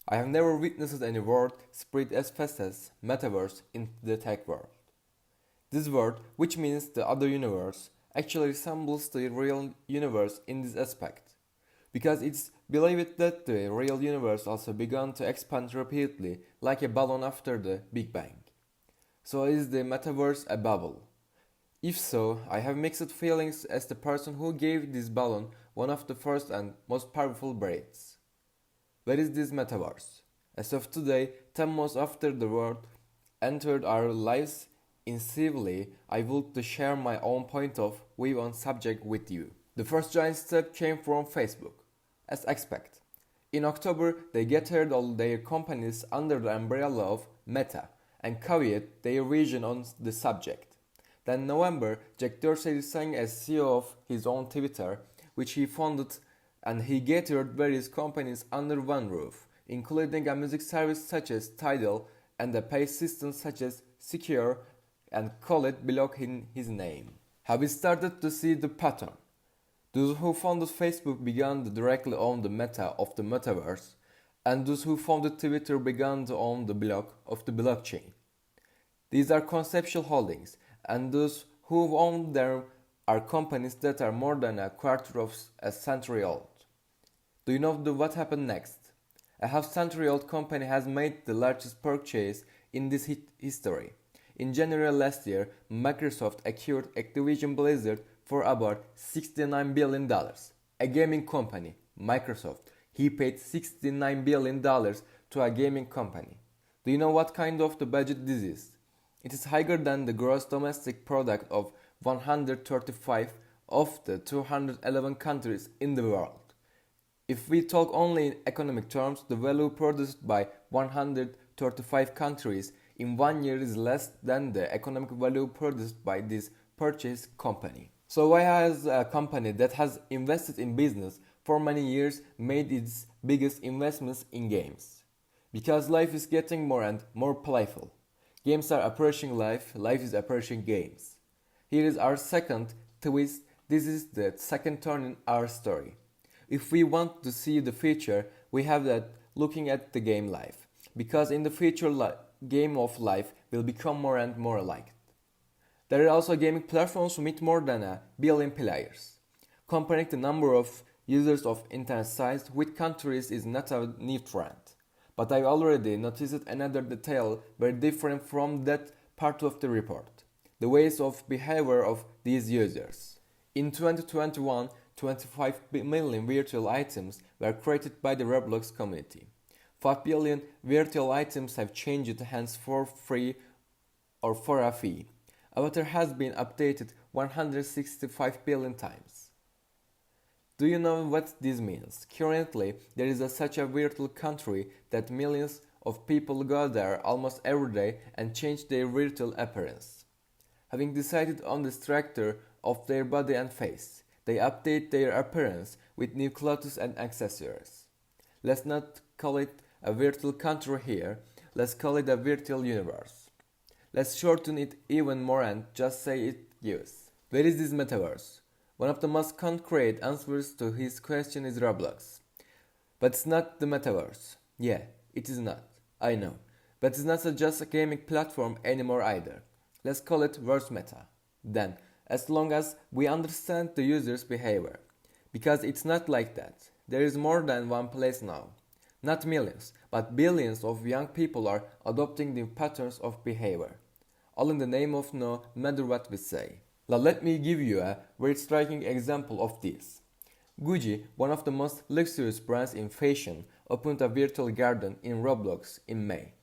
I have never witnessed any word spread as fast as Metaverse in the tech world. This word, which means the other universe, actually resembles the real universe in this aspect, because it's believed that the real universe also began to expand rapidly like a balloon after the Big Bang. So is the metaverse a bubble? If so, I have mixed feelings as the person who gave this balloon one of the first and most powerful breaths. Where is this metaverse? As of today, 10 months after the world entered our lives invisibly, I would to share my own point of view on subject with you. The first giant step came from Facebook, as expected. In October, they gathered all their companies under the umbrella of Meta and caveated their vision on the subject. Then November, Jack Dorsey resigned as CEO of his own Twitter, which he founded, and he gathered various companies under one roof, including a music service such as Tidal and a pay system such as Secure, and call it below in his name. Have we started to see the pattern? Those who founded Facebook began to directly own the meta of the metaverse, and those who founded Twitter began to own the block of the blockchain. These are conceptual holdings, and those who own them are companies that are more than a quarter of a century old. Do you know what happened next? A half-century-old company has made the largest purchase in this history. In January last year, Microsoft acquired Activision Blizzard for about $69 billion. A gaming company, Microsoft, he paid $69 billion to a gaming company. Do you know what kind of the budget this is? It is higher than the gross domestic product of 135 of the 211 countries in the world. If we talk only in economic terms, the value produced by 135 countries in 1 year is less than the economic value produced by this purchase company. So why has a company that has invested in business for many years made its biggest investments in games? Because life is getting more and more playful. Games are approaching life, life is approaching games. Here is our second twist, this is the second turn in our story. If we want to see the future, we have that looking at the game life. Because in the future, game of life will become more and more liked. There are also gaming platforms with more than a billion players. Comparing the number of users of internet sites with countries is not a new trend. But I already noticed another detail very different from that part of the report. The ways of behavior of these users. In 2021, 25 million virtual items were created by the Roblox community. 5 billion virtual items have changed hands for free or for a fee. Avatar has been updated 165 billion times. Do you know what this means? Currently, there is such a virtual country that millions of people go there almost every day and change their virtual appearance. Having decided on the structure of their body and face, they update their appearance with new clothes and accessories. Let's not call it a virtual country here, let's call it a virtual universe. Let's shorten it even more and just say it gives. Where is this metaverse? One of the most concrete answers to his question is Roblox. But it's not the metaverse. Yeah, it is not. I know. But it's not just a gaming platform anymore either. Let's call it verse meta. Then, as long as we understand the user's behavior. Because it's not like that. There is more than one place now. Not millions, but billions of young people are adopting new patterns of behavior. All in the name of no matter what we say. Now let me give you a very striking example of this. Gucci, one of the most luxurious brands in fashion, opened a virtual garden in Roblox in May.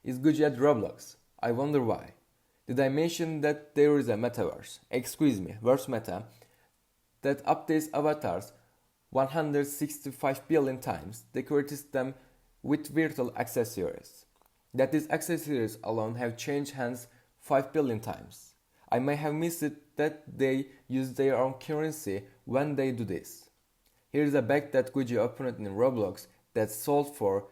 Is Gucci at Roblox? I wonder why. Did I mention that there is a metaverse, verse meta, that updates avatars 165 billion times, decorates them with virtual accessories? That these accessories alone have changed hands 5 billion times. I may have missed it that they use their own currency when they do this. Here is a bag that Gucci opened in Roblox that sold for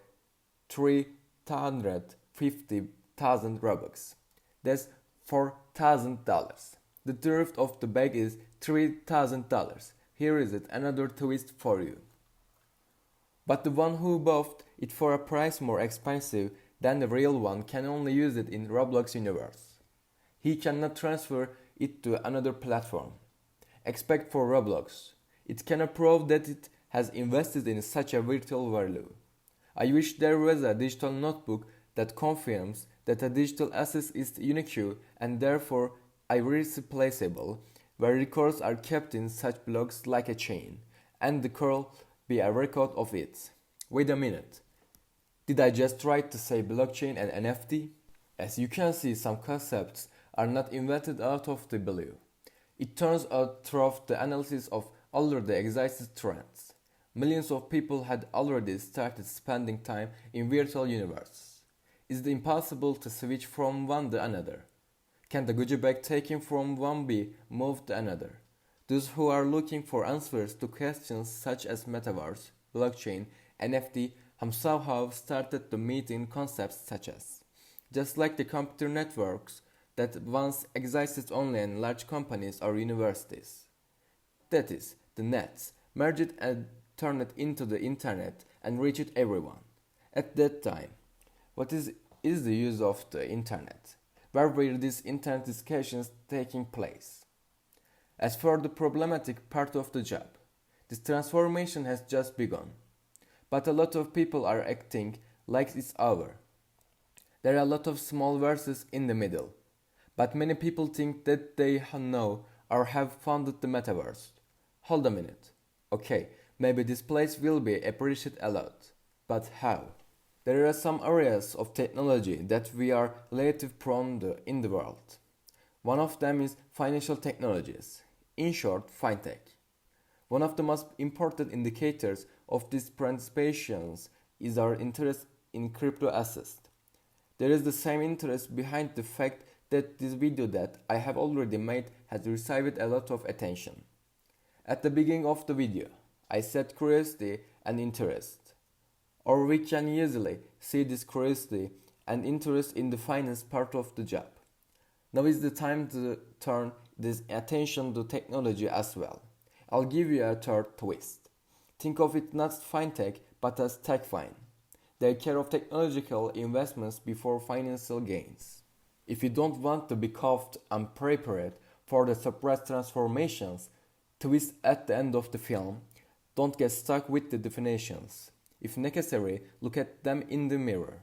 350,000 Robux. That's $4,000. The truth of the bag is $3,000. Here is it, another twist for you. But the one who bought it for a price more expensive than the real one can only use it in Roblox universe. He cannot transfer it to another platform. Except for Roblox. It cannot prove that it has invested in such a virtual value. I wish there was a digital notebook that confirms that a digital asset is unique and therefore irreplaceable, where records are kept in such blocks like a chain, and the curl be a record of it. Wait a minute. Did I just try to say blockchain and NFT? As you can see, some concepts are not invented out of the blue. It turns out through the analysis of already existing trends. Millions of people had already started spending time in virtual universes. Is it impossible to switch from one to another? Can the goodie bag taken from one be moved to another? Those who are looking for answers to questions such as Metaverse, blockchain, NFT have somehow started to meet in concepts such as, just like the computer networks that once existed only in large companies or universities. That is, the nets merged and turned it into the internet and reached everyone. At that time, what is the use of the internet? Where were these internet discussions taking place? As for the problematic part of the job, this transformation has just begun. But a lot of people are acting like it's over. There are a lot of small verses in the middle. But many people think that they know or have founded the metaverse. Hold a minute. Okay, maybe this place will be appreciated a lot. But how? There are some areas of technology that we are relatively prone in the world. One of them is financial technologies, in short, fintech. One of the most important indicators of these participations is our interest in crypto assets. There is the same interest behind the fact that this video that I have already made has received a lot of attention. At the beginning of the video, I said curiosity and interest. Or we can easily see this curiosity and interest in the finance part of the job. Now is the time to turn this attention to technology as well. I'll give you a third twist. Think of it not fintech but as techfine. They care of technological investments before financial gains. If you don't want to be caught unprepared for the surprise transformations, twist at the end of the film, don't get stuck with the definitions. If necessary, look at them in the mirror.